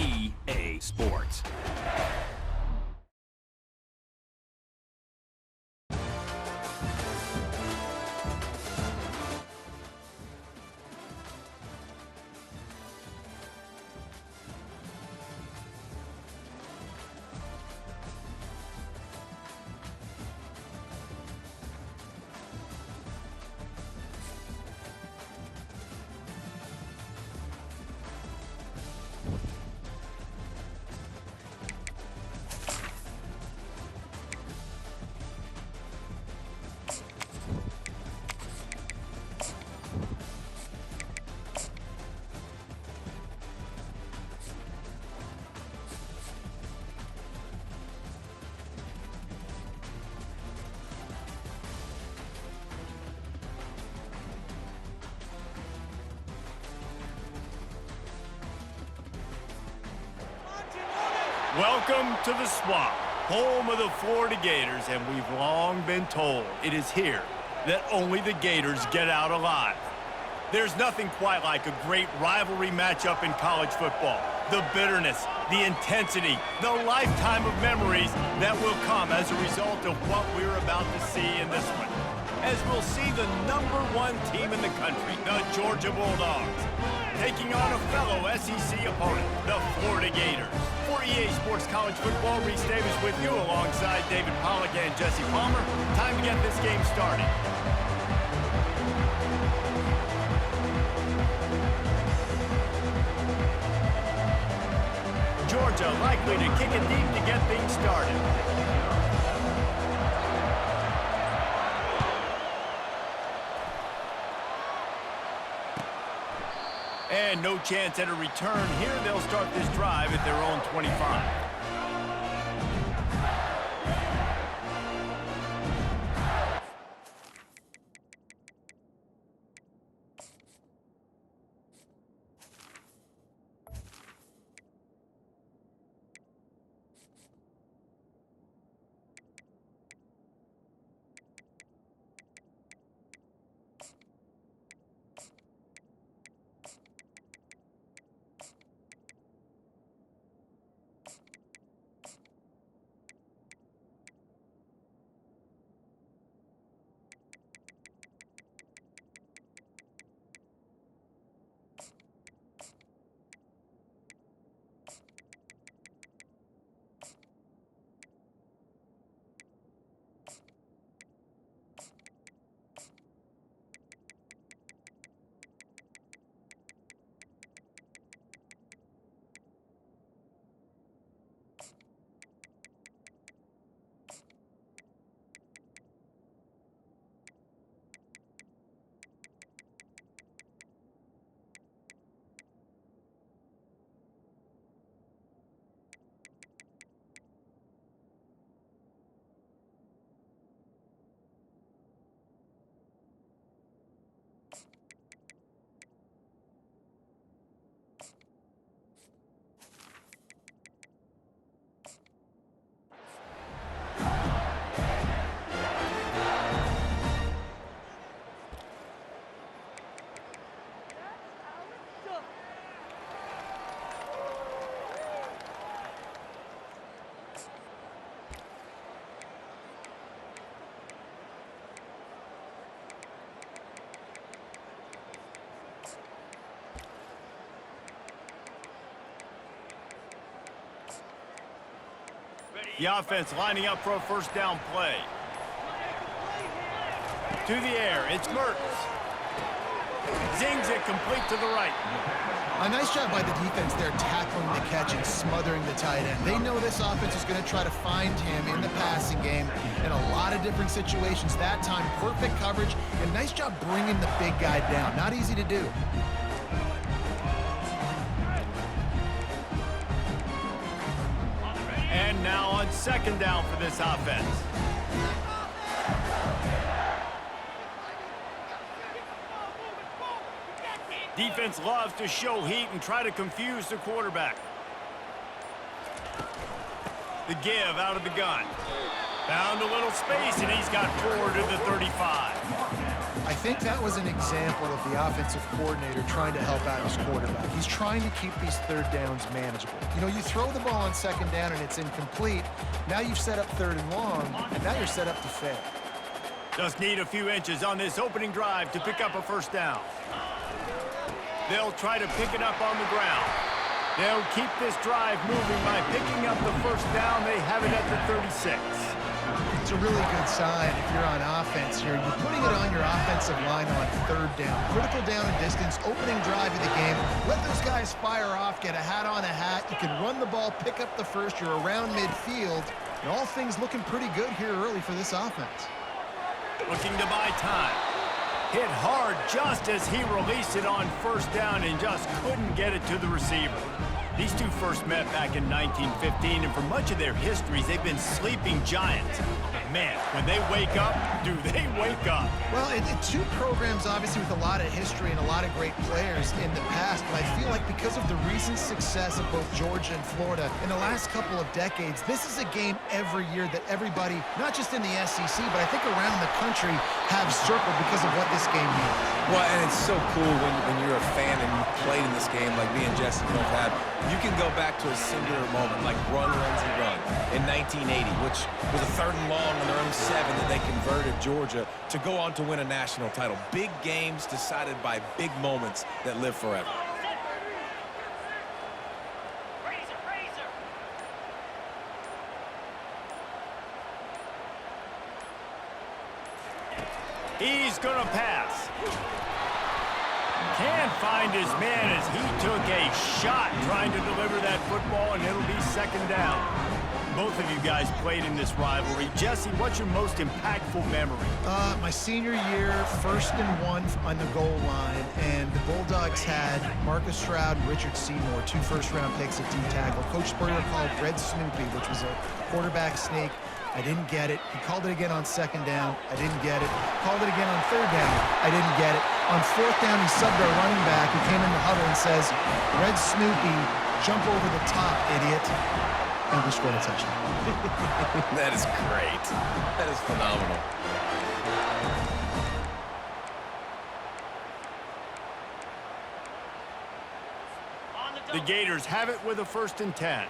EA Sports. Welcome to the Swamp, home of the Florida Gators, and we've long been told it is here that only the Gators get out alive. There's nothing quite like a great rivalry matchup in college football. The bitterness, the intensity, the lifetime of memories that will come as a result of what we're about to see in this one. As we'll see the #1 team in the country, the Georgia Bulldogs, taking on a fellow SEC opponent, the Florida Gators. For EA Sports College Football, Reese Davis with you alongside David Pollack and Jesse Palmer. Time to get this game started. Georgia likely to kick it deep to get things started. And no chance at a return here. They'll start this drive at their own 25. The offense lining up for a first down play. To the air, it's Mertens. Zings it complete to the right. A nice job by the defense there, tackling the catch and smothering the tight end. They know this offense is going to try to find him in the passing game in a lot of different situations. That time, perfect coverage, and nice job bringing the big guy down. Not easy to do. And now on second down for this offense. Defense loves to show heat and try to confuse the quarterback. The give out of the gun. Found a little space, and he's got forward to the 35. I think that was an example of the offensive coordinator trying to help out his quarterback. He's trying to keep these third downs manageable. You know, you throw the ball on second down and it's incomplete. Now you've set up third and long, and now you're set up to fail. Just need a few inches on this opening drive to pick up a first down. They'll try to pick it up on the ground. They'll keep this drive moving by picking up the first down. They have it at the 36. It's a really good sign if you're on offense here. You're putting it on your offensive line on third down. Critical down and distance, opening drive of the game. Let those guys fire off, get a hat on a hat. You can run the ball, pick up the first. You're around midfield. And all things looking pretty good here early for this offense. Looking to buy time. Hit hard just as he released it on first down and just couldn't get it to the receiver. These two first met back in 1915, and for much of their histories, they've been sleeping giants. But man, when they wake up, do they wake up? Well, two programs, obviously, with a lot of history and a lot of great players in the past, but I feel like because of the recent success of both Georgia and Florida in the last couple of decades, this is a game every year that everybody, not just in the SEC, but I think around the country, have circled because of what this game means. Well, and it's so cool when you're a fan and you played in this game like me and Jesse both have. You can go back to a singular moment like run, Lindsey, run in 1980, which was a third and long on their own 7 that they converted Georgia to go on to win a national title. Big games decided by big moments that live forever. He's going to pass. Can't find his man as he took a shot trying to deliver that football, and it'll be second down. Both of you guys played in this rivalry. Jesse, what's your most impactful memory? My senior year, 1st and 1 on the goal line, and the Bulldogs had Marcus Stroud and Richard Seymour, 2 first-round picks at D-tackle. Coach Spurrier called Red Snoopy, which was a quarterback sneak. I didn't get it. He called it again on second down. I didn't get it. Called it again on third down. I didn't get it. On fourth down, he subbed our running back who came in the huddle and says, Red Snoopy, jump over the top, idiot. And we scored a touchdown. That is great. That is phenomenal. The Gators have it with a 1st and 10.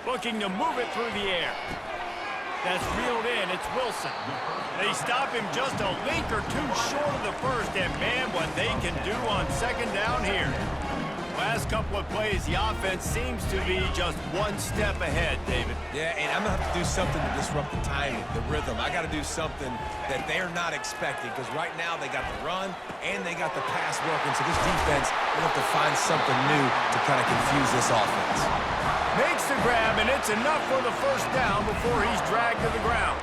Looking to move it through the air. That's reeled in. It's Wilson. They stop him just a link or two short of the first, and man, what they can do on second down here. Last couple of plays, the offense seems to be just one step ahead, David. Yeah, and I'm going to have to do something to disrupt the timing, the rhythm. I got to do something that they're not expecting, because right now they got the run and they got the pass working. So this defense will have to find something new to kind of confuse this offense. Makes the grab, and it's enough for the first down before he's dragged to the ground.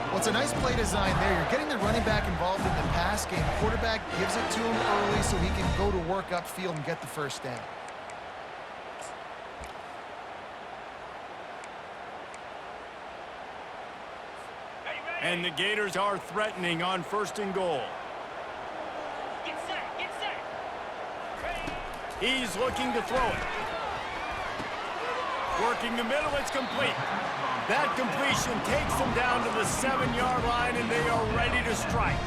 Well, it's a nice play design there. You're getting the running back involved in the pass game. Quarterback gives it to him early so he can go to work upfield and get the first down. And the Gators are threatening on 1st and goal. Get set, get set. He's looking to throw it. Working the middle, it's complete. That completion takes them down to the 7-yard line, and they are ready to strike.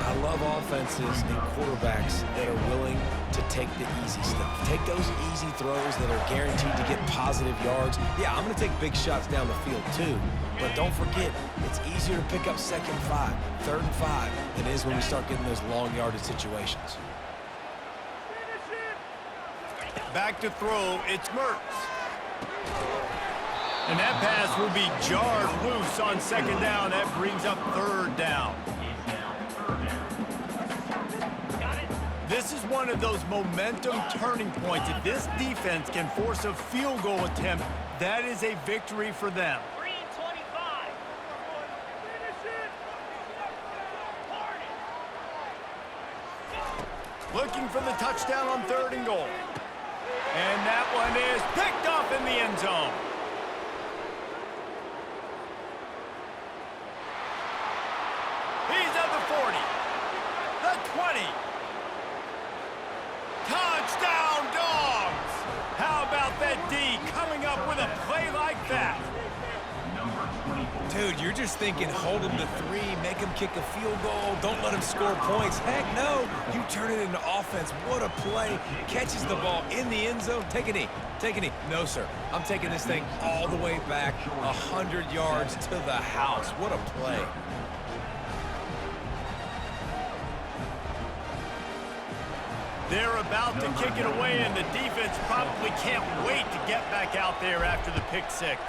I love offenses and quarterbacks that are willing to take the easy stuff. Take those easy throws that are guaranteed to get positive yards. Yeah, I'm going to take big shots down the field too, but don't forget, it's easier to pick up 2nd and 5, 3rd and 5 than it is when we start getting those long yardage situations. Back to throw, it's Mertz. And that pass will be jarred loose on second down. That brings up 3rd down. This is one of those momentum turning points. If this defense can force a field goal attempt, that is a victory for them. 3 and 25. Looking for the touchdown on 3rd and goal. And that one is picked off in the end zone. He's at the 40, the 20. Touchdown, Dogs! How about like that? Dude, you're just thinking hold him to 3, make him kick a field goal, don't let him score points. Heck no, you turn it into offense. What a play. Catches the ball in the end zone. Take a knee. Take a knee. No, sir. I'm taking this thing all the way back 100 yards to the house. What a play. They're about to kick it away, and the defense probably can't wait to get back out there after the pick 6.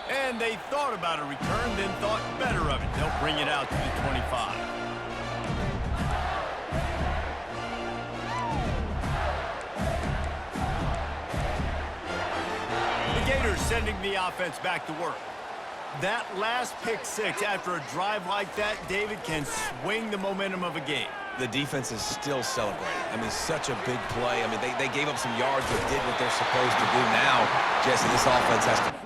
And they thought about a return, then thought better of it. They'll bring it out to the 25. The Gators sending the offense back to work. That last pick 6 after a drive like that, David, can swing the momentum of a game. The defense is still celebrating. I mean, such a big play. I mean, they gave up some yards but did what they're supposed to do. Now, Jesse, this offense has to...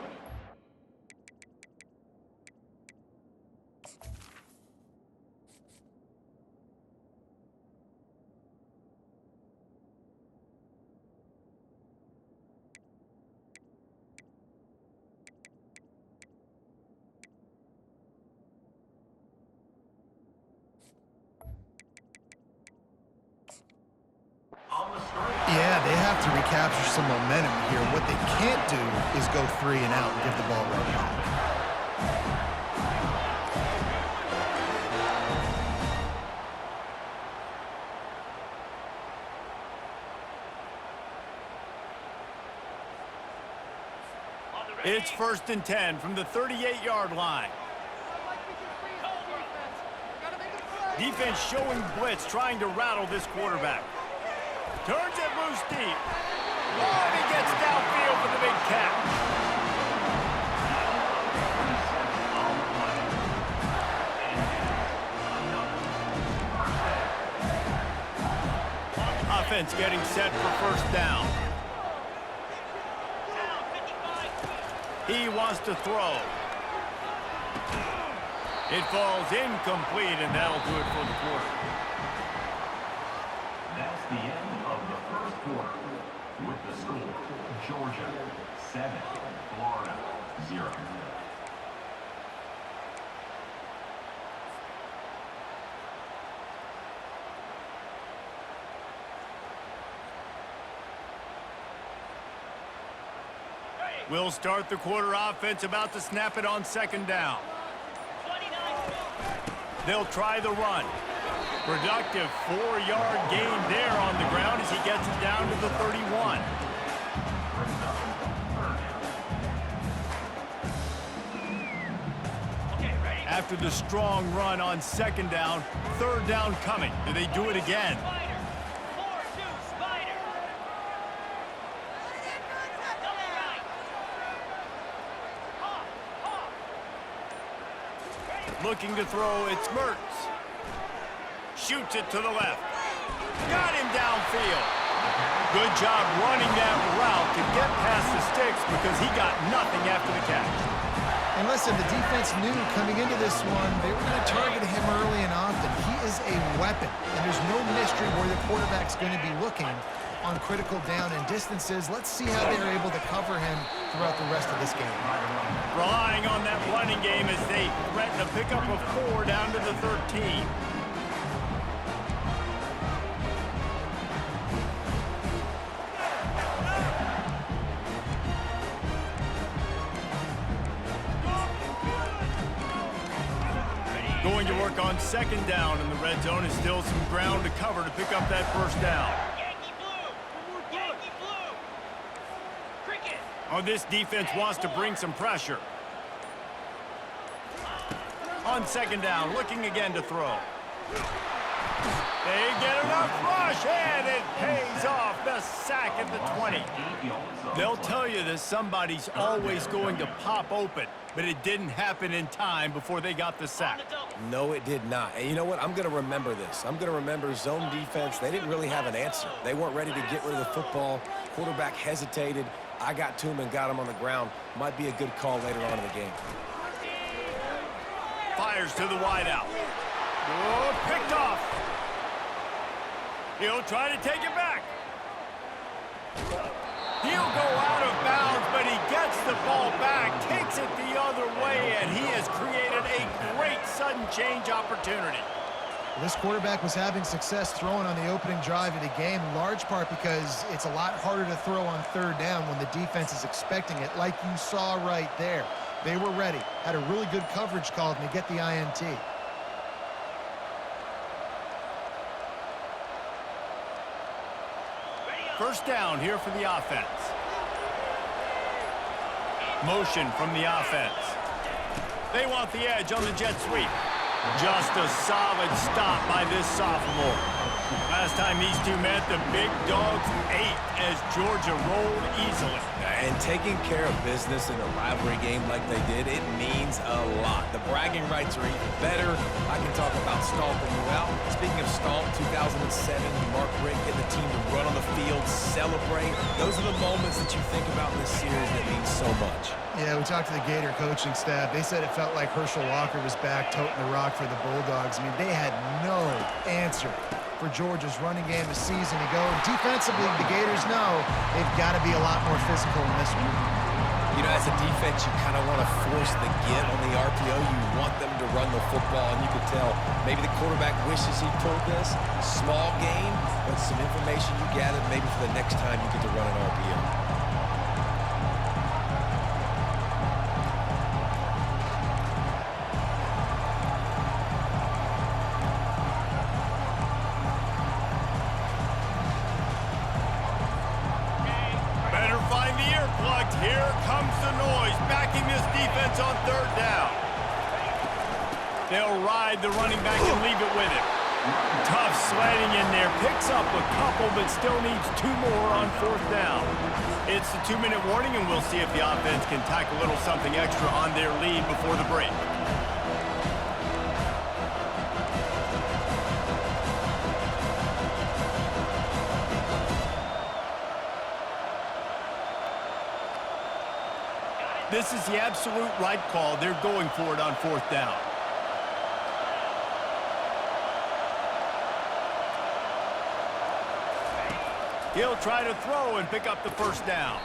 Yeah, they have to recapture some momentum here. What they can't do is go 3 and out and give the ball right back. It's 1st and 10 from the 38-yard line. Defense showing blitz, trying to rattle this quarterback. Turns it loose deep. Oh, and he gets downfield for the big catch. Offense getting set for 1st down. He wants to throw. It falls incomplete, and that'll do it for the quarter. That's the end of the first quarter. With the score, Georgia 7, Florida 0. We'll start the quarter. Offense about to snap it on 2nd down. They'll try the run. Productive 4-yard gain there on the ground as he gets it down to the 31. After the strong run on 2nd down, 3rd down coming. Do they do it again? Looking to throw, it's Mertz. Shoots it to the left. Got him downfield. Good job running that route to get past the sticks because he got nothing after the catch. And listen, the defense knew coming into this one, they were going to target him early and often. He is a weapon, and there's no mystery where the quarterback's going to be looking on critical down and distances. Let's see how they're able to cover him throughout the rest of this game. Relying on that running game as they threaten to pick up a 4 down to the 13. Going to work on 2nd down in the red zone is still some ground to cover to pick up that 1st down. Oh, this defense wants to bring some pressure. On 2nd down, looking again to throw. They get enough rush, and it pays off. The sack at the 20. They'll tell you that somebody's always going to pop open, but it didn't happen in time before they got the sack. No, it did not. And you know what? I'm going to remember this. I'm going to remember zone defense. They didn't really have an answer. They weren't ready to get rid of the football. Quarterback hesitated. I got to him and got him on the ground. Might be a good call later on in the game. Fires to the wideout. Oh, picked off. He'll try to take it back. He'll go out of bounds, but he gets the ball back, takes it the other way, and he has created a great sudden change opportunity. This quarterback was having success throwing on the opening drive of the game, in large part because it's a lot harder to throw on third down when the defense is expecting it, like you saw right there. They were ready, had a really good coverage called, and they get the INT. First down here for the offense. Motion from the offense. They want the edge on the jet sweep. Just a solid stop by this sophomore. Last time these two met, the big dogs ate as Georgia rolled easily. And taking care of business in a rivalry game like they did, it means a lot. The bragging rights are even better. I can talk about stomping you out. Speaking of stomp, 2007, Mark Richt and the team to run on the field, celebrate. Those are the moments that you think about in this series that mean so much. Yeah, we talked to the Gator coaching staff. They said it felt like Herschel Walker was back toting the rock for the Bulldogs. I mean, they had no answer for Georgia's running game a season ago. Defensively, the Gators know they've got to be a lot more physical in this one. You know, as a defense, you kind of want to force the get on the RPO. You want them to run the football, and you could tell maybe the quarterback wishes he pulled this. Small gain, but some information you gathered maybe for the next time you get to run an RPO. Here comes the noise, backing this defense on third down. They'll ride the running back and leave it with him. Tough sledding in there, picks up a couple, but still needs 2 more on fourth down. It's the 2-minute warning, and we'll see if the offense can tack a little something extra on their lead before the break. This is the absolute right call. They're going for it on fourth down. He'll try to throw and pick up the first down.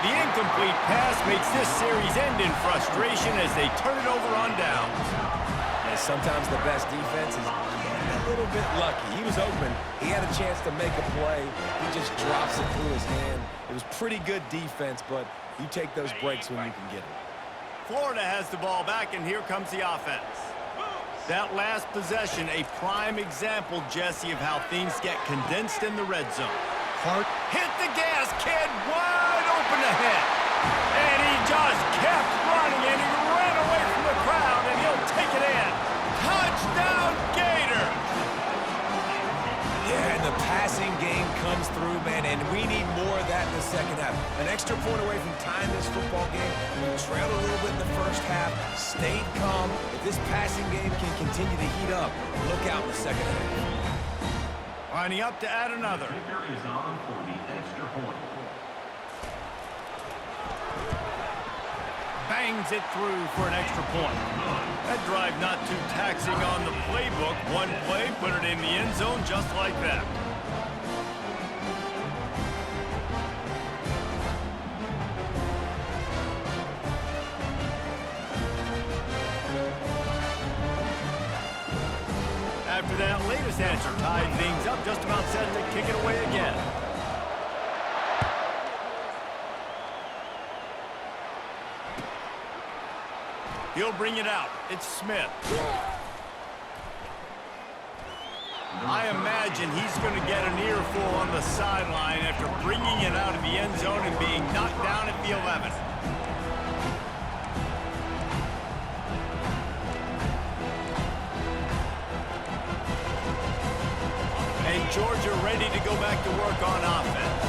The incomplete pass makes this series end in frustration as they turn it over on downs. And sometimes the best defense is a little bit lucky. He was open. He had a chance to make a play. He just drops it through his hand. It was pretty good defense, but you take those breaks when you can get it. Florida has the ball back, and here comes the offense. That last possession, a prime example, Jesse, of how things get condensed in the red zone. Hit the gas, kid, wide open ahead. And he just kept running, and he ran away from the crowd, and he'll take it in. Touchdown, Gator! Yeah, and the passing game comes through, man, and we need more of that in the second half. An extra point away from tying this football game. We trailed a little bit in the first half, stayed calm. If this passing game can continue to heat up, look out in the second half. Lining up to add another. Kicker is on for the extra point. Bangs it through for an extra point. That drive not too taxing on the playbook. One play, put it in the end zone just like that. After that latest answer tied things up, just about set to kick it away again. He'll bring it out. It's Smith. I imagine he's going to get an earful on the sideline after bringing it out of the end zone and being knocked down at the 11. And Georgia ready to go back to work on offense.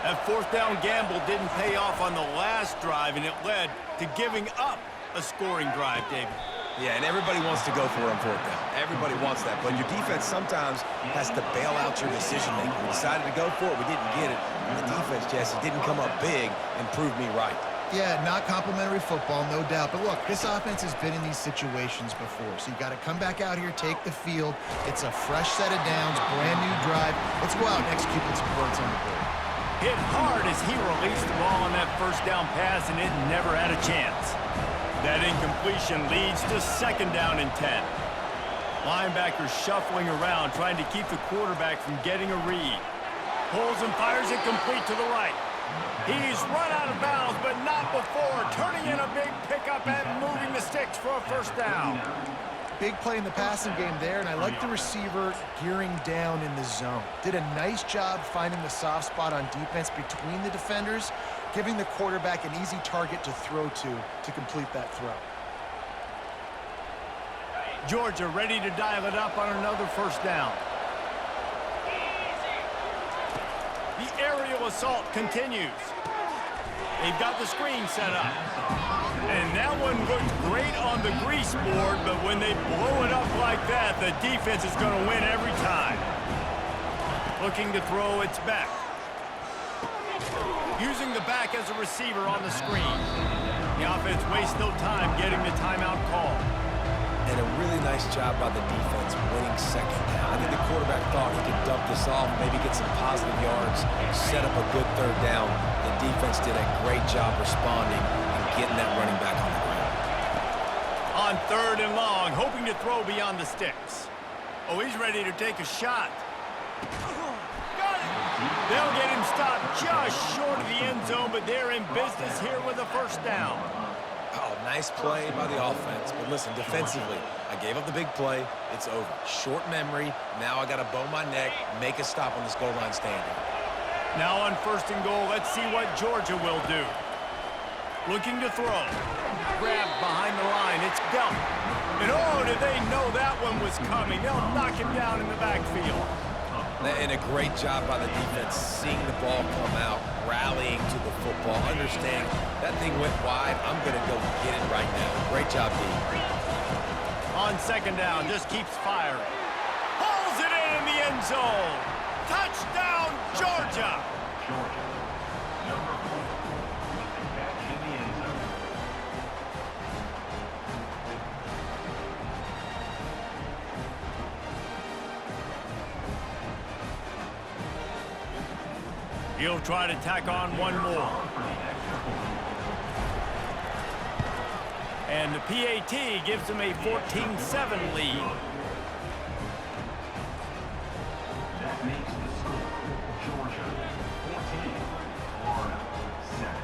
That fourth down gamble didn't pay off on the last drive, and it led to giving up a scoring drive, David. Yeah, and everybody wants to go for it on fourth down. Everybody wants that, but your defense sometimes has to bail out your decision-making. We decided to go for it. We didn't get it. And the defense, Jesse, didn't come up big and prove me right. Yeah, not complimentary football, no doubt. But look, this offense has been in these situations before, so you got to come back out here, take the field. It's a fresh set of downs, brand new drive. Let's go out and execute with some points on the board. hit hard as he released the ball on that first down pass, and it never had a chance. That incompletion leads to second down and 10. Linebacker shuffling around, trying to keep the quarterback from getting a read. Pulls and fires it complete to the right. He's run out of bounds, but not before turning in a big pickup and moving the sticks for a first down. Big play in the passing game there, and I like the receiver gearing down in the zone. Did a nice job finding the soft spot on defense between the defenders, giving the quarterback an easy target to throw to complete that throw. Georgia ready to dial it up on another first down. The aerial assault continues. They've got the screen set up. And that one looked great on the grease board, but when they blow it up like that, the defense is going to win every time. Looking to throw, it's back. Using the back as a receiver on the screen. The offense wastes no time getting the timeout call. And a really nice job by the defense winning second down. I think the quarterback thought he could dump this off, maybe get some positive yards, set up a good third down. The defense did a great job responding and getting that running back on the ground. On third and long, hoping to throw beyond the sticks. Oh, he's ready to take a shot. Got it! They'll get him stopped just short of the end zone, but they're in business here with a first down. Oh, nice play by the offense. But listen, defensively, I gave up the big play. It's over. Short memory. Now I got to bow my neck, make a stop on this goal line stand. Now on first and goal, let's see what Georgia will do. Looking to throw. Grab behind the line. It's dealt. And oh, did they know that one was coming. They'll knock him down in the backfield. And a great job by the defense, seeing the ball come out, rallying to the football, understanding that thing went wide. I'm going to go get it right now. Great job, D. On second down, just keeps firing. Pulls it in the end zone. Touchdown, Georgia. Georgia, number 4, with the catch in the end zone. He'll try to tack on one more. And the PAT gives him a 14-7 lead. That makes the score Georgia 14, Florida 7.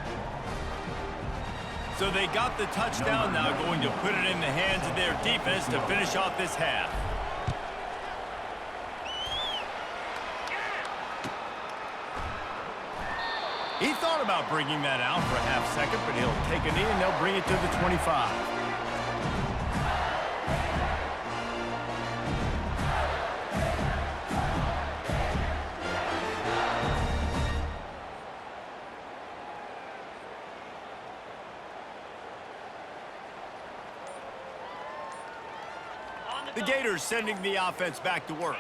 So they got the touchdown now, going to put it in the hands of their defense to finish off this half. He thought about bringing that out for a half second, but he'll take a knee and they'll bring it to the 25. The Gators sending the offense back to work.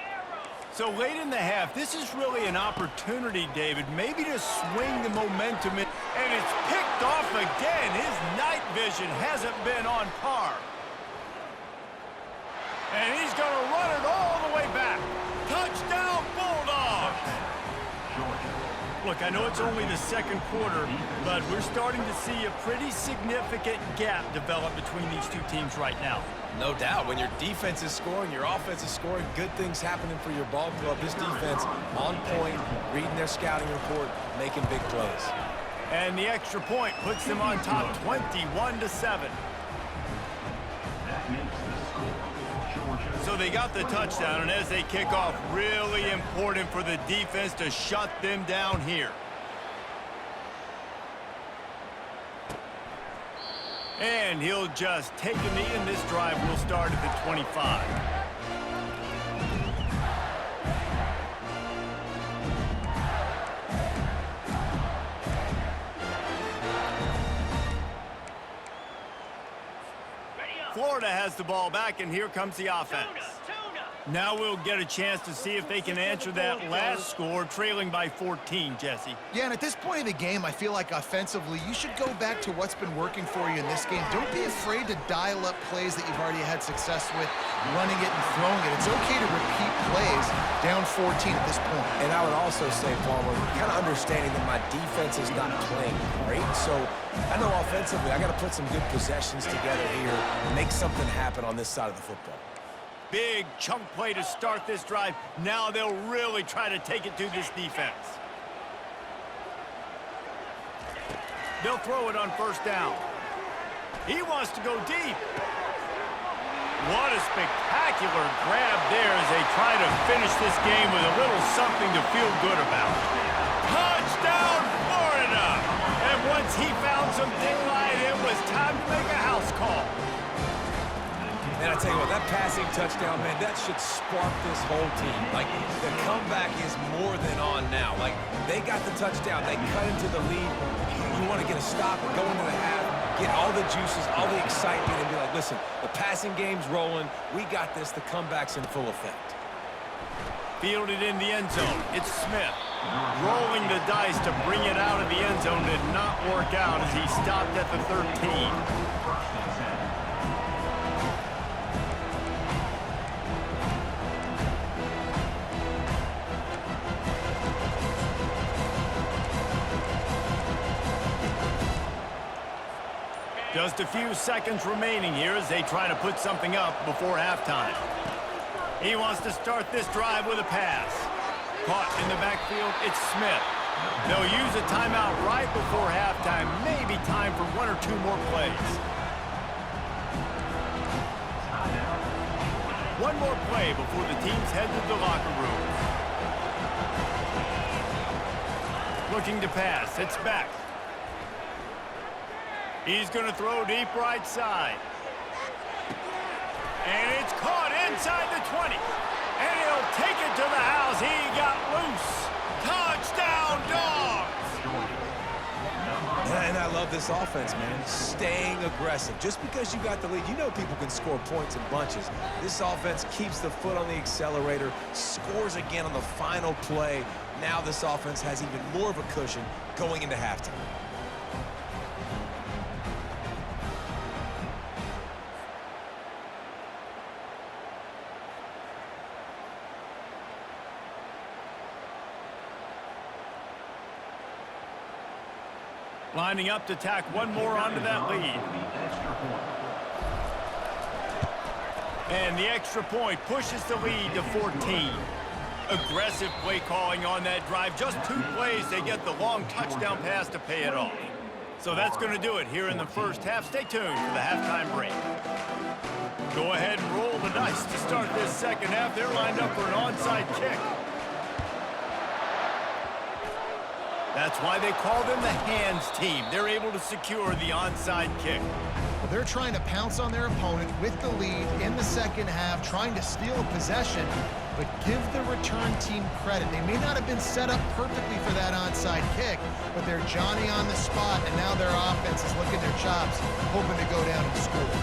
So late in the half, this is really an opportunity, David, maybe to swing the momentum in. And it's picked off again. His night vision hasn't been on par. And he's going to run it all the way back. Touchdown, Bulldogs! Georgia. Look, I know it's only the second quarter, but we're starting to see a pretty significant gap develop between these two teams right now. No doubt. When your defense is scoring, your offense is scoring, good things happening for your ball club. This defense on point, reading their scouting report, making big plays. And the extra point puts them on top 21-7. That makes the score Georgia. So they got the touchdown, and as they kick off, really important for the defense to shut them down here. And he'll just take a knee, and this drive will start at the 25. Florida has the ball back, and here comes the offense. Now we'll get a chance to see if they can answer that last score, trailing by 14, Jesse. Yeah, and at this point of the game, I feel like offensively, you should go back to what's been working for you in this game. Don't be afraid to dial up plays that you've already had success with, running it and throwing it. It's okay to repeat plays down 14 at this point. And I would also say, Palmer, kind of understanding that my defense is not playing great, so I know offensively I got to put some good possessions together here and make something happen on this side of the football. Big chunk play to start this drive. Now they'll really try to take it to this defense. They'll throw it on first down. He wants to go deep. What a spectacular grab there as they try to finish this game with a little something to feel good about. Touchdown, Florida! And once he found some daylight, it was time to make a house call. And I tell you what, that passing touchdown, man, that should spark this whole team. Like, the comeback is more than on now. Like, they got the touchdown. They cut into the lead. You want to get a stop and go into the half, get all the juices, all the excitement, and be like, listen, the passing game's rolling. We got this. The comeback's in full effect. Fielded in the end zone. It's Smith. Rolling the dice to bring it out of the end zone did not work out as he stopped at the 13. Just a few seconds remaining here as they try to put something up before halftime. He wants to start this drive with a pass. Caught in the backfield, it's Smith. They'll use a timeout right before halftime. Maybe time for one or two more plays. One more play before the teams head to the locker room. Looking to pass, it's back. He's going to throw deep right side. And it's caught inside the 20. And he'll take it to the house. He got loose. Touchdown, Dogs! And I love this offense, man. Staying aggressive. Just because you got the lead, you know people can score points in bunches. This offense keeps the foot on the accelerator, scores again on the final play. Now this offense has even more of a cushion going into halftime. Lining up to tack one more onto that lead. And the extra point pushes the lead to 14. Aggressive play calling on that drive. Just 2 plays, they get the long touchdown pass to pay it off. So that's going to do it here in the first half. Stay tuned for the halftime break. Go ahead and roll the dice to start this second half. They're lined up for an onside kick. That's why they call them the hands team. They're able to secure the onside kick. Well, they're trying to pounce on their opponent with the lead in the second half, trying to steal a possession, but give the return team credit. They may not have been set up perfectly for that onside kick, but they're Johnny on the spot, and now their offense is licking their chops, hoping to go down and score.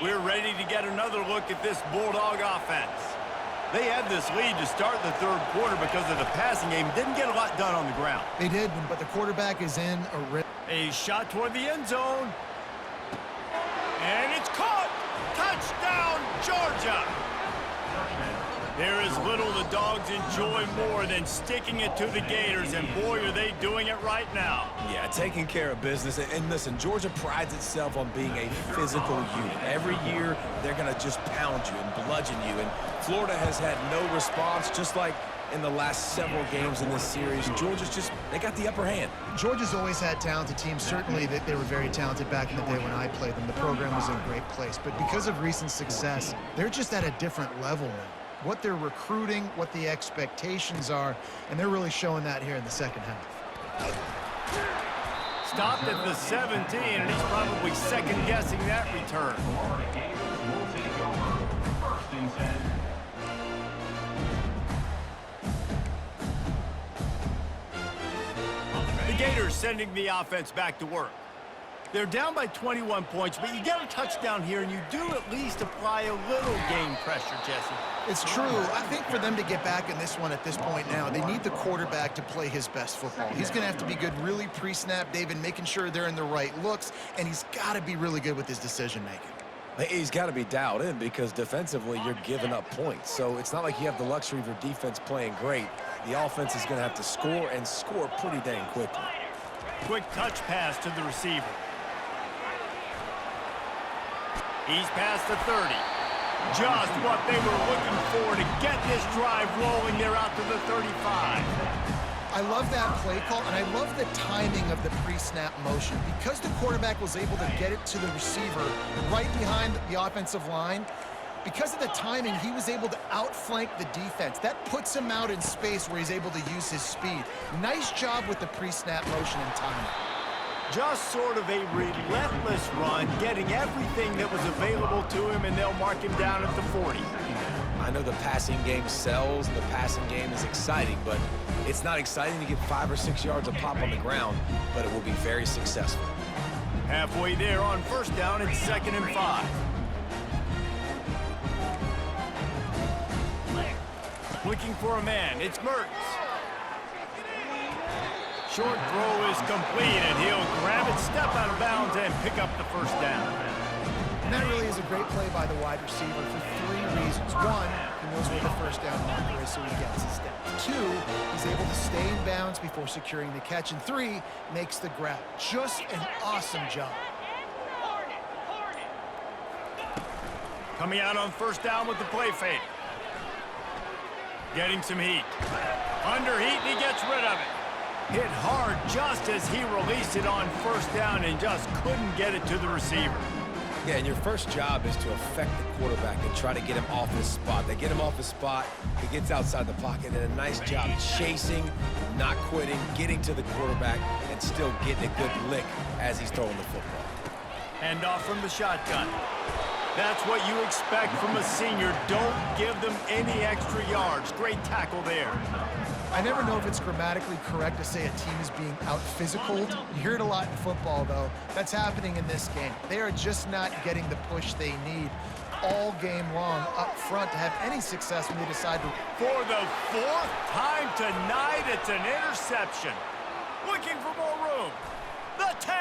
We're ready to get another look at this Bulldog offense. They had this lead to start the third quarter because of the passing game. Didn't get a lot done on the ground. They did, but the quarterback is in a rip. A shot toward the end zone. And it's caught. Touchdown, Georgia. There is little the Dogs enjoy more than sticking it to the Gators, and boy, are they doing it right now. Yeah, taking care of business. And listen, Georgia prides itself on being a physical unit. Every year, they're going to just pound you and bludgeon you. And Florida has had no response, just like in the last several games in this series. Georgia's just, they got the upper hand. Georgia's always had talented teams. Certainly that they were very talented back in the day when I played them. The program was in a great place. But because of recent success, they're just at a different level now. What they're recruiting, what the expectations are, and they're really showing that here in the second half. Stopped at the 17, and he's probably second-guessing that return. The Gators sending the offense back to work. They're down by 21 points, but you get a touchdown here, and you do at least apply a little game pressure, Jesse. It's true. I think for them to get back in this one at this point now, they need the quarterback to play his best football. He's going to have to be good really pre-snap, David, making sure they're in the right looks, and he's got to be really good with his decision-making. He's got to be dialed in because defensively you're giving up points. So it's not like you have the luxury of your defense playing great. The offense is going to have to score and score pretty dang quickly. Quick touch pass to the receiver. He's past the 30. Just what they were looking for to get this drive rolling. They're out to the 35. I love that play call, and I love the timing of the pre-snap motion. Because the quarterback was able to get it to the receiver right behind the offensive line, because of the timing, he was able to outflank the defense. That puts him out in space where he's able to use his speed. Nice job with the pre-snap motion and timing. Just sort of a relentless run, getting everything that was available to him, and they'll mark him down at the 40. I know the passing game sells, the passing game is exciting, but it's not exciting to get 5 or 6 yards a pop on the ground, but it will be very successful. Halfway there on first down, it's 2nd and 5. Looking for a man, it's Mertz. Short throw is complete, and he'll grab it, step out of bounds, and pick up the first down. And that really is a great play by the wide receiver for 3 reasons. 1, he knows where the first down marker is, so he gets his step. 2, he's able to stay in bounds before securing the catch. And 3, makes the grab. Just an awesome job. Coming out on first down with the play fake. Getting some heat. Under heat, and he gets rid of it. Hit hard just as he released it on first down and just couldn't get it to the receiver. Yeah, and your first job is to affect the quarterback and try to get him off his spot. They get him off his spot, he gets outside the pocket, and a nice job chasing, not quitting, getting to the quarterback, and still getting a good lick as he's throwing the football. Hand off from the shotgun. That's what you expect from a senior. Don't give them any extra yards. Great tackle there. I never know if it's grammatically correct to say a team is being out-physicaled. You hear it a lot in football, though. That's happening in this game. They are just not getting the push they need all game long up front to have any success when they decide to... For the 4th time tonight, it's an interception. Looking for more room. The 10.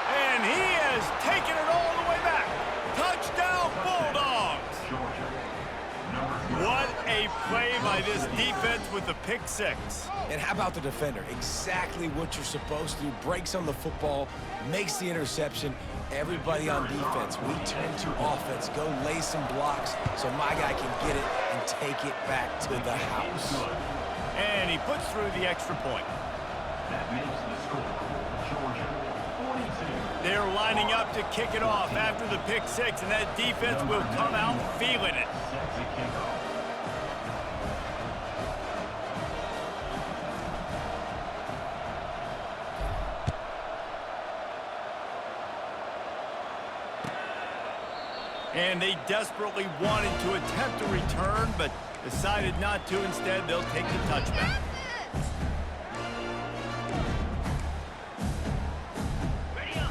And he has taken it all the way back. Touchdown, Bulldogs. What a play by this defense with the pick 6. And how about the defender? Exactly what you're supposed to do. Breaks on the football, makes the interception. Everybody on defense, we turn to offense. Go lay some blocks so my guy can get it and take it back to the house. And he puts through the extra point. That makes the score, Georgia 42. They're lining up to kick it off after the pick 6, and that defense will come out feeling it. Sets a kickoff. And they desperately wanted to attempt a return, but decided not to. Instead, they'll take the touchback.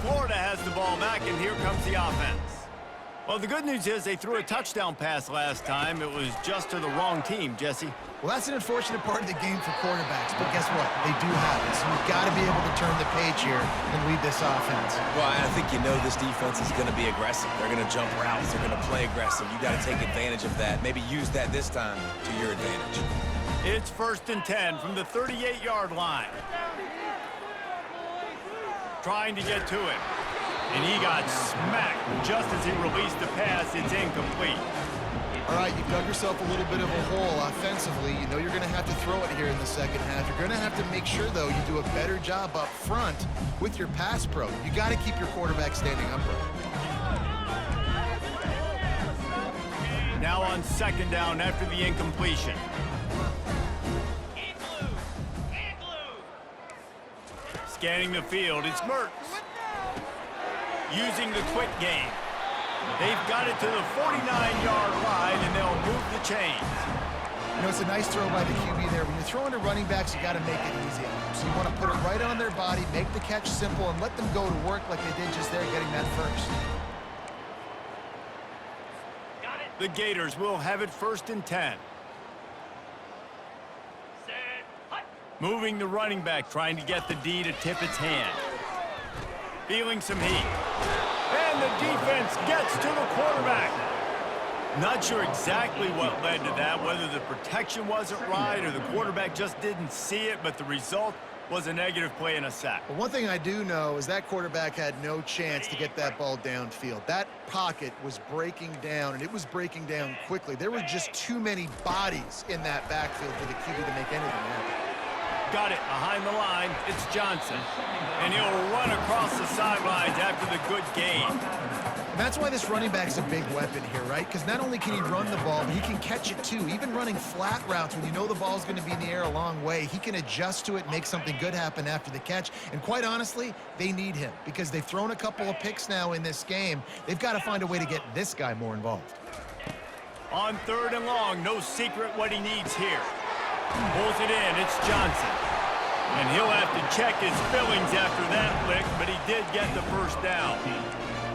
Florida has the ball back, and here comes the offense. Well, the good news is they threw a touchdown pass last time. It was just to the wrong team, Jesse. Well, that's an unfortunate part of the game for quarterbacks, but guess what? They do have it, so you've got to be able to turn the page here and lead this offense. Well, I think you know this defense is going to be aggressive. They're going to jump routes. They're going to play aggressive. You got to take advantage of that. Maybe use that this time to your advantage. It's 1st and 10 from the 38-yard line. Trying to get to him. And he got smacked just as he released the pass. It's incomplete. All right, you've dug yourself a little bit of a hole offensively. You know you're going to have to throw it here in the second half. You're going to have to make sure, though, you do a better job up front with your pass pro. You got to keep your quarterback standing upright. Now on 2nd down after the incompletion. Scanning the field, it's Mertz. Using the quick game. They've got it to the 49-yard line, and they'll move the chains. You know, it's a nice throw by the QB there. When you're throwing to running backs, you got to make it easy on them. So you want to put it right on their body, make the catch simple, and let them go to work like they did just there, getting that first. Got it. The Gators will have it 1st and 10. Set. Hut. Moving the running back, trying to get the D to tip its hand. Feeling some heat. And the defense gets to the quarterback. Not sure exactly what led to that, whether the protection wasn't right or the quarterback just didn't see it, but the result was a negative play and a sack. But one thing I do know is that quarterback had no chance to get that ball downfield. That pocket was breaking down, and it was breaking down quickly. There were just too many bodies in that backfield for the QB to make anything happen. Got it behind the line. It's Johnson. And he'll run across the sidelines after the good gain. And that's why this running back's a big weapon here, right? Because not only can he run the ball, but he can catch it too. Even running flat routes when you know the ball's going to be in the air a long way, he can adjust to it and make something good happen after the catch. And quite honestly, they need him because they've thrown a couple of picks now in this game. They've got to find a way to get this guy more involved. On 3rd and long, no secret what he needs here. Pulls it in. It's Johnson. And he'll have to check his fillings after that lick, but he did get the first down.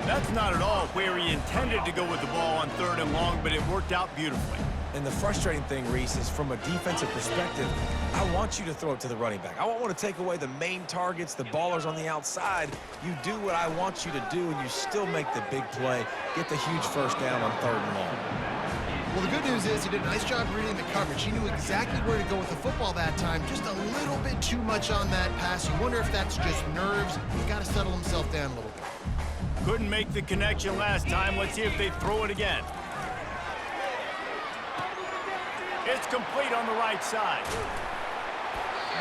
That's not at all where he intended to go with the ball on 3rd and long, but it worked out beautifully. And the frustrating thing, Reese, is from a defensive perspective, I want you to throw it to the running back. I don't want to take away the main targets, the ballers on the outside. You do what I want you to do, and you still make the big play, get the huge first down on 3rd and long. Well, the good news is he did a nice job reading the coverage. He knew exactly where to go with the football that time. Just a little bit too much on that pass. You wonder if that's just nerves. He's got to settle himself down a little bit. Couldn't make the connection last time. Let's see if they throw it again. It's complete on the right side.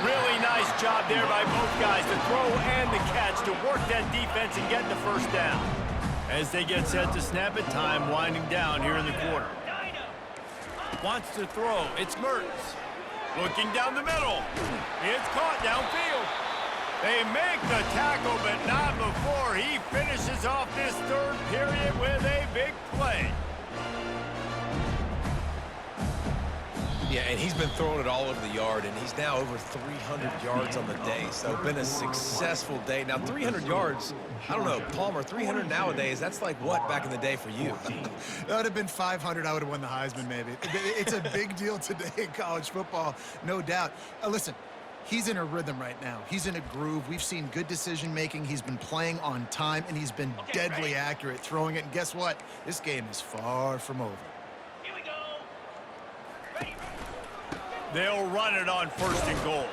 Really nice job there by both guys, the throw and the catch, to work that defense and get the first down. As they get set to snap it, time winding down here in the quarter. Wants to throw. It's Mertz. Looking down the middle. It's caught downfield. They make the tackle, but not before he finishes off this 3rd period with a big play. Yeah, and he's been throwing it all over the yard, and he's now over 300 yards on the day. So been a successful day. Now, 300 yards, I don't know, Palmer, 300 nowadays, that's like what back in the day for you? That would have been 500. I would have won the Heisman, maybe. It's a big deal today in college football, no doubt. Listen, he's in a rhythm right now. He's in a groove. We've seen good decision-making. He's been playing on time, and he's been deadly accurate throwing it. And guess what? This game is far from over. Here we go. Ready. They'll run it on 1st and goal.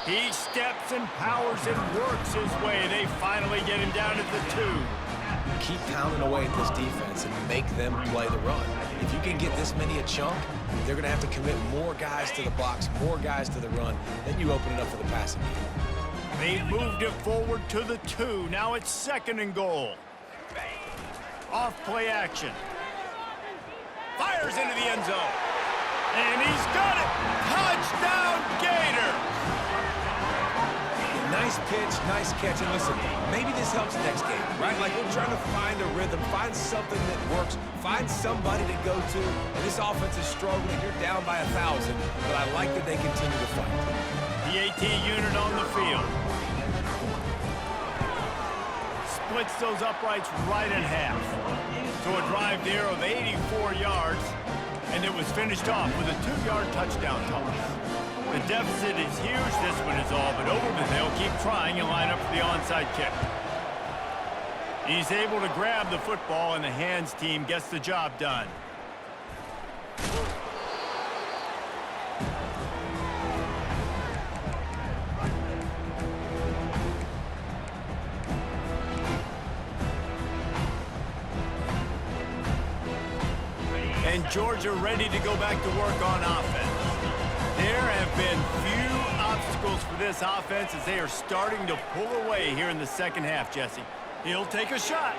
He steps and powers and works his way. They finally get him down at the 2. Keep pounding away at this defense and make them play the run. If you can get this many a chunk, they're going to have to commit more guys to the box, more guys to the run. Then you open it up for the passing game. They've moved it forward to the 2. Now it's 2nd and goal. Off play action. Fires into the end zone. And he's got it. Touchdown, Gators. Nice pitch, nice catch. And listen, maybe this helps next game, right? Like we're trying to find a rhythm, find something that works, find somebody to go to. And this offense is struggling. You're down by 1,000, but I like that they continue to fight. The AT unit on the field. Splits those uprights right in half. So a drive there of 84 yards. And it was finished off with a 2-yard touchdown toss. The deficit is huge, this one is all but over, but they'll keep trying and line up for the onside kick. He's able to grab the football, and the hands team gets the job done. And Georgia ready to go back to work on offense. There have been few obstacles for this offense as they are starting to pull away here in the 2nd half, Jesse. He'll take a shot.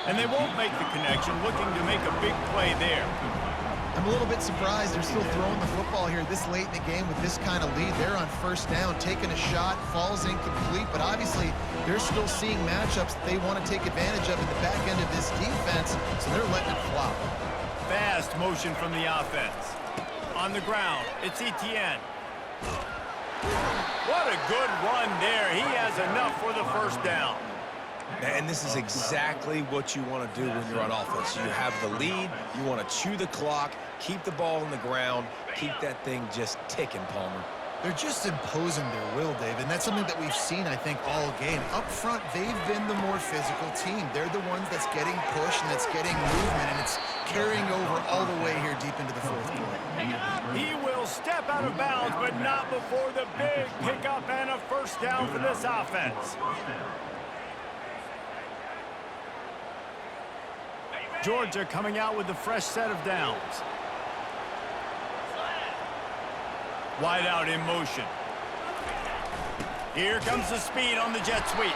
And they won't make the connection, looking to make a big play there. I'm a little bit surprised they're still throwing the football here this late in the game with this kind of lead. They're on 1st down, taking a shot, falls incomplete, but obviously they're still seeing matchups that they want to take advantage of at the back end of this defense, so they're letting it flop. fast motion from the offense. On the ground, it's Etienne. What a good run there. He has enough for the first down. And this is exactly what you want to do when you're on offense. You have the lead, you want to chew the clock, keep the ball on the ground, keep that thing just ticking, Palmer. They're just imposing their will, Dave, and that's something that we've seen, I think, all game. Up front, they've been the more physical team. They're the ones that's getting pushed and that's getting movement, and it's carrying over all the way here deep into the fourth quarter. He will step out of bounds, but not before the big pickup and a first down for this offense. Georgia coming out with a fresh set of downs. Wide out in motion. Here comes the speed on the jet sweep.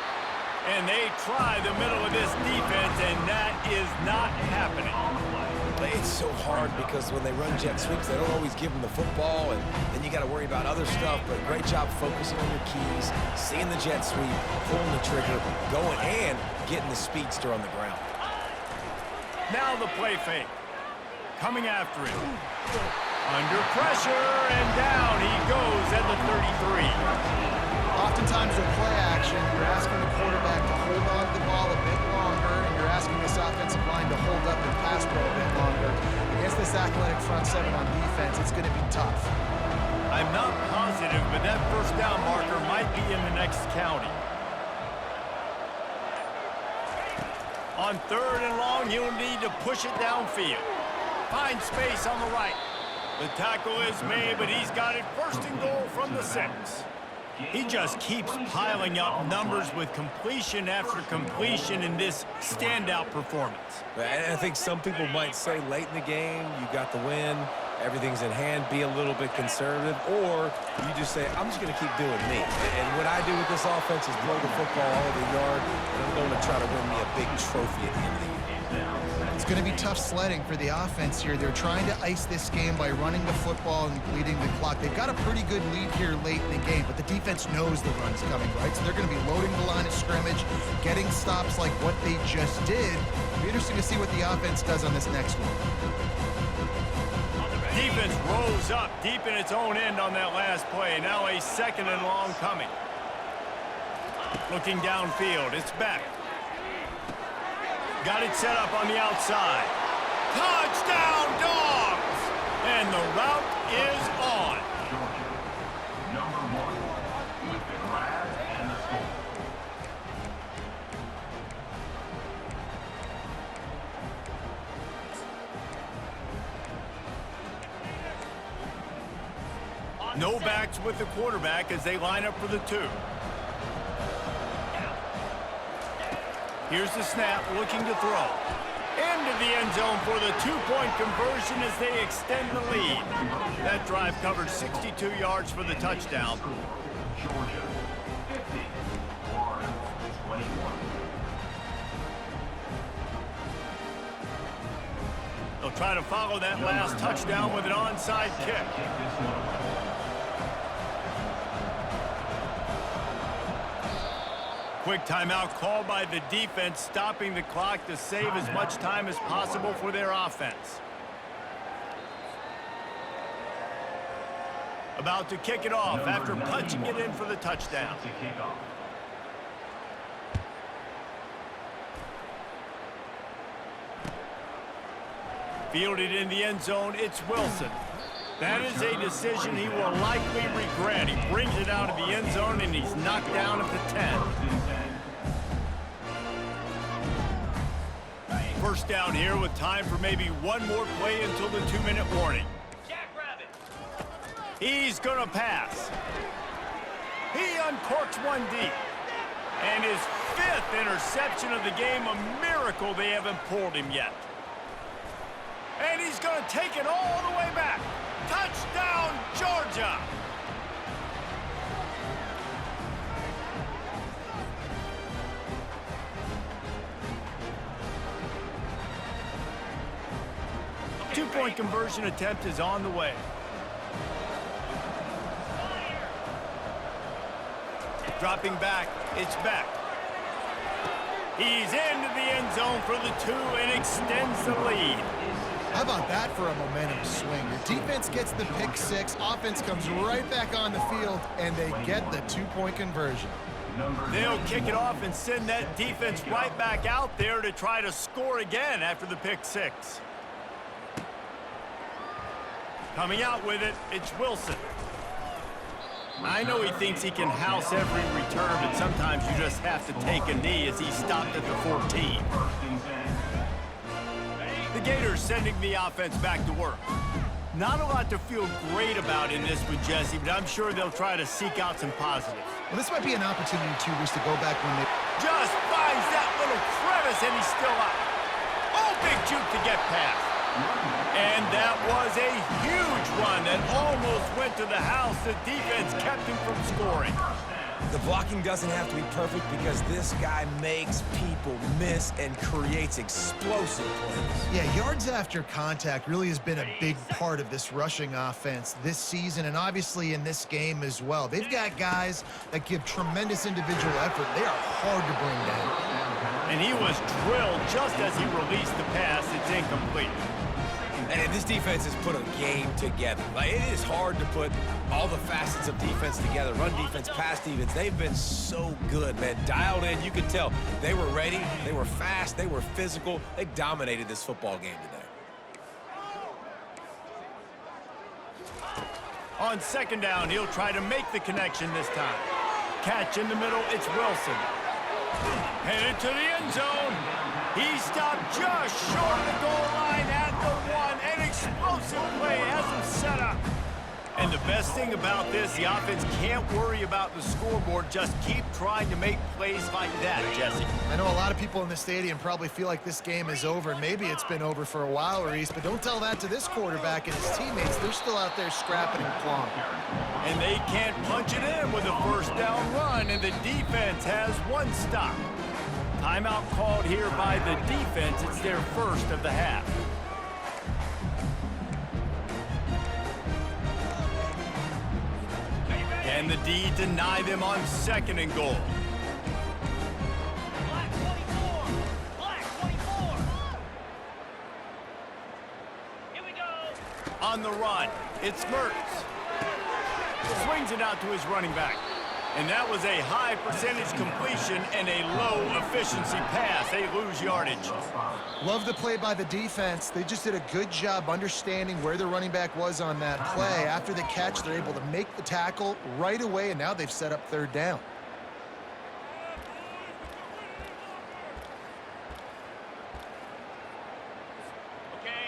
And they try the middle of this defense, and that is not happening. It's so hard because when they run jet sweeps, they don't always give them the football, and then you got to worry about other stuff. But great job focusing on your keys, seeing the jet sweep, pulling the trigger, going, and getting the speedster on the ground. Now the play fake. Coming after him. Under pressure, and down he goes at the 33. Oftentimes with play action, you're asking the quarterback to hold on to the ball a bit longer, and you're asking this offensive line to hold up and pass pro a bit longer. Against this athletic front seven on defense, it's going to be tough. I'm not positive, but that first down marker might be in the next county. On third and long, he'll need to push it downfield. Find space on the right. The tackle is made, but he's got it first and goal from the 6. He just keeps piling up numbers with completion after completion in this standout performance. And I think some people might say late in the game, you got the win, everything's in hand, be a little bit conservative, or you just say, I'm just going to keep doing me. And what I do with this offense is blow the football all over the yard, and I'm going to try to win me a big trophy at the end of the year. It's going to be tough sledding for the offense here. They're trying to ice this game by running the football and bleeding the clock. They've got a pretty good lead here late in the game, but the defense knows the run's coming, right? So they're going to be loading the line of scrimmage, getting stops like what they just did. It'll be interesting to see what the offense does on this next one. Defense rose up deep in its own end on that last play. Now a second and long coming. Looking downfield, it's back. Got it set up on the outside. Touchdown, Dogs! And the route is on. Georgia, number 1, with the grab and the score. No backs with the quarterback as they line up for the 2. Here's the snap, looking to throw. Into the end zone for the 2-point conversion as they extend the lead. That drive covered 62 yards for the touchdown. Georgia, 50. Florida, 21. They'll try to follow that last touchdown with an onside kick. Kick this one. Quick timeout called by the defense, stopping the clock to save as much time as possible for their offense. About to kick it off after punching it in for the touchdown. To kick off. Fielded in the end zone, it's Wilson. That is a decision he will likely regret. He brings it out of the end zone, and he's knocked down at the 10. First down here with time for maybe one more play until the 2-minute warning. Jackrabbit. He's going to pass. He uncorks one deep. And his 5th interception of the game, a miracle they haven't pulled him yet. And he's going to take it all the way back. Touchdown, Georgia! Two-point conversion attempt is on the way. Dropping back, it's back. He's into the end zone for the 2 and extends the lead. How about that for a momentum swing? The defense gets the pick six, offense comes right back on the field, and they get the two-point conversion. They'll kick it off and send that defense right back out there to try to score again after the pick six. Coming out with it, it's Wilson. I know he thinks he can house every return, but sometimes you just have to take a knee as he stopped at the 14. The Gators sending the offense back to work. Not a lot to feel great about in this one, Jesse, but I'm sure they'll try to seek out some positives. Well, this might be an opportunity, too, Reese, to go back when they... Just finds that little crevice, and he's still up. Oh, big juke to get past. And that was a huge run that almost went to the house. The defense kept him from scoring. The blocking doesn't have to be perfect because this guy makes people miss and creates explosive plays. Yeah, yards after contact really has been a big part of this rushing offense this season and obviously in this game as well. They've got guys that give tremendous individual effort. They are hard to bring down. And he was drilled just as he released the pass. It's incomplete. And this defense has put a game together. Like, it is hard to put all the facets of defense together. Run defense, pass defense. They've been so good, man. Dialed in, you could tell. They were ready, they were fast, they were physical. They dominated this football game today. On second down, he'll try to make the connection this time. Catch in the middle, it's Wilson. Headed to the end zone. He stopped just short of the goal line at the one. An explosive play has him set up. And the best thing about this, the offense can't worry about the scoreboard. Just keep trying to make plays like that, Jesse. I know a lot of people in the stadium probably feel like this game is over. Maybe it's been over for a while, Reese, but don't tell that to this quarterback and his teammates. They're still out there scrapping and clawing. And they can't punch it in with a first down run, and the defense has one stop. Timeout called here by the defense. It's their first of the half. Can the D deny them on second and goal? Black 24. Black 24. Here we go. On the run, it's Mertz. Swings it out to his running back. And that was a high percentage completion and a low efficiency pass. They lose yardage. Love the play by the defense. They just did a good job understanding where the running back was on that play. After the catch, they're able to make the tackle right away, and now they've set up third down.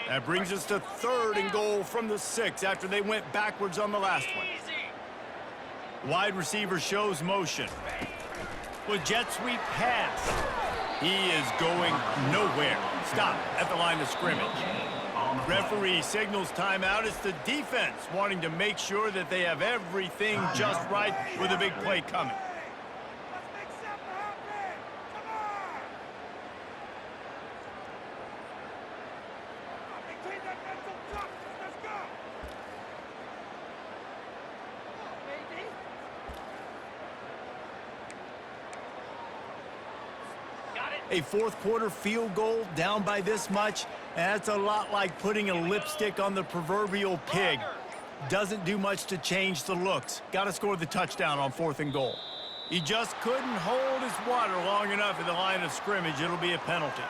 That brings us to third and goal from the 6 after they went backwards on the last one. Wide receiver shows motion. With jet sweep pass. He is going nowhere. Stop at the line of scrimmage. Referee signals timeout. It's the defense wanting to make sure that they have everything just right with a big play coming. A fourth quarter field goal down by this much, that's a lot like putting a lipstick on the proverbial pig. Doesn't do much to change the looks. Got to score the touchdown on fourth and goal. He just couldn't hold his water long enough at the line of scrimmage. It'll be a penalty.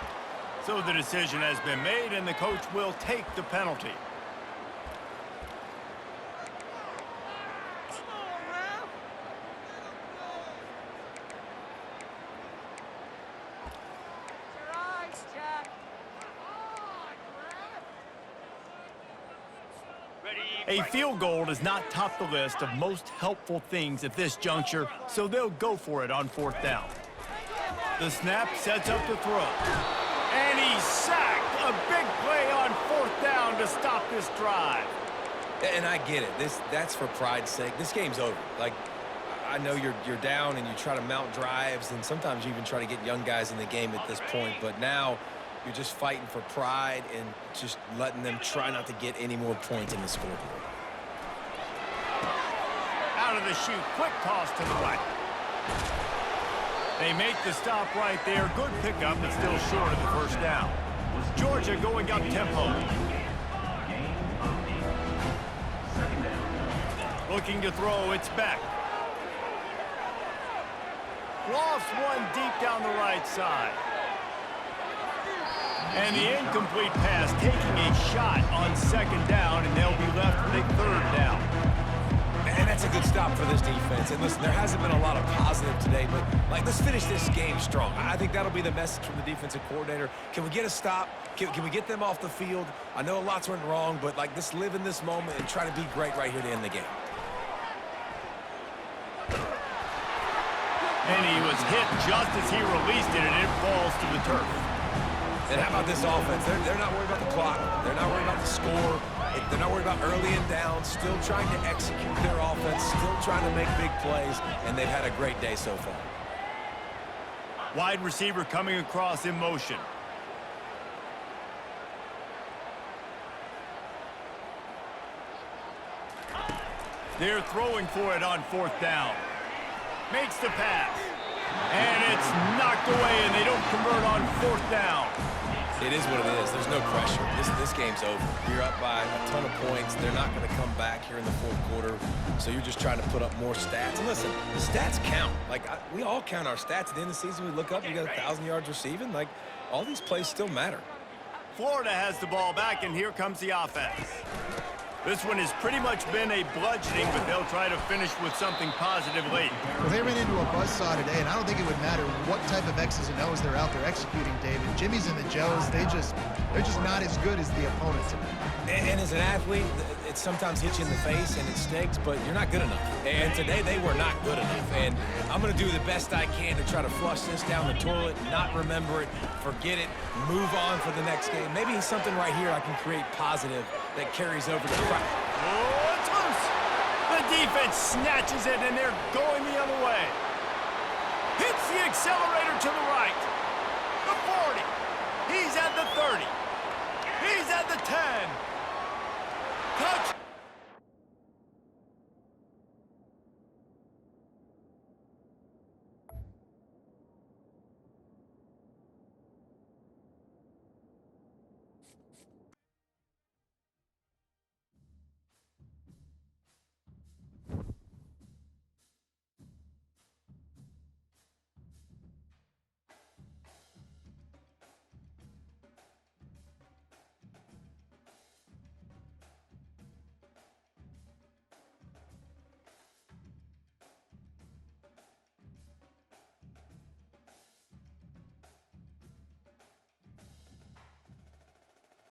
So the decision has been made, and the coach will take the penalty. A field goal does not top the list of most helpful things at this juncture, so they'll go for it on fourth down. The snap sets up the throw. And he's sacked. A big play on fourth down to stop this drive. And I get it. That's for pride's sake. This game's over. Like, I know you're down and you try to mount drives, and sometimes you even try to get young guys in the game at this point, but now you're just fighting for pride and just letting them try not to get any more points in the scoreboard. Out of the chute, quick toss to the right. They make the stop right there. Good pickup, but still short of the first down. Georgia going up tempo. looking to throw. It's Beck. Lofts one deep down the right side. And the incomplete pass, taking a shot on second down, and they'll be left with a third down. And that's a good stop for this defense. And listen, there hasn't been a lot of positive today, but let's finish this game strong. I think that'll be the message from the defensive coordinator. Can we get a stop? Can we get them off the field? I know lots went wrong, but let's live in this moment and try to be great right here to end the game. And he was hit just as he released it, and it falls to the turf. And how about this offense? They're not worried about the clock. They're not worried about the score. They're not worried about early and down. Still trying to execute their offense. Still trying to make big plays. And they've had a great day so far. Wide receiver coming across in motion. They're throwing for it on fourth down. Makes the pass. And it's knocked away, and they don't convert on fourth down. It is what it is. There's no pressure. This game's over. You're up by a ton of points. They're not going to come back here in the fourth quarter, so you're just trying to put up more stats. And listen, the stats count. We all count our stats. At the end of the season, we look up, you got 1,000 yards receiving. All these plays still matter. Florida has the ball back, and here comes the offense. This one has pretty much been a bludgeoning, but they'll try to finish with something positive late. Well, they ran into a buzzsaw today, and I don't think it would matter what type of X's and O's they're out there executing, David. Jimmy's and the Joes, they're just not as good as the opponent today. And as an athlete, it sometimes hits you in the face and it stinks, but you're not good enough. And today they were not good enough. And I'm going to do the best I can to try to flush this down the toilet, not remember it, forget it, move on for the next game. Maybe something right here I can create positive that carries over to the Oh, it's loose. The defense snatches it, and they're going the other way. Hits the accelerator to the right. The 40. He's at the 30. He's at the 10. Touch.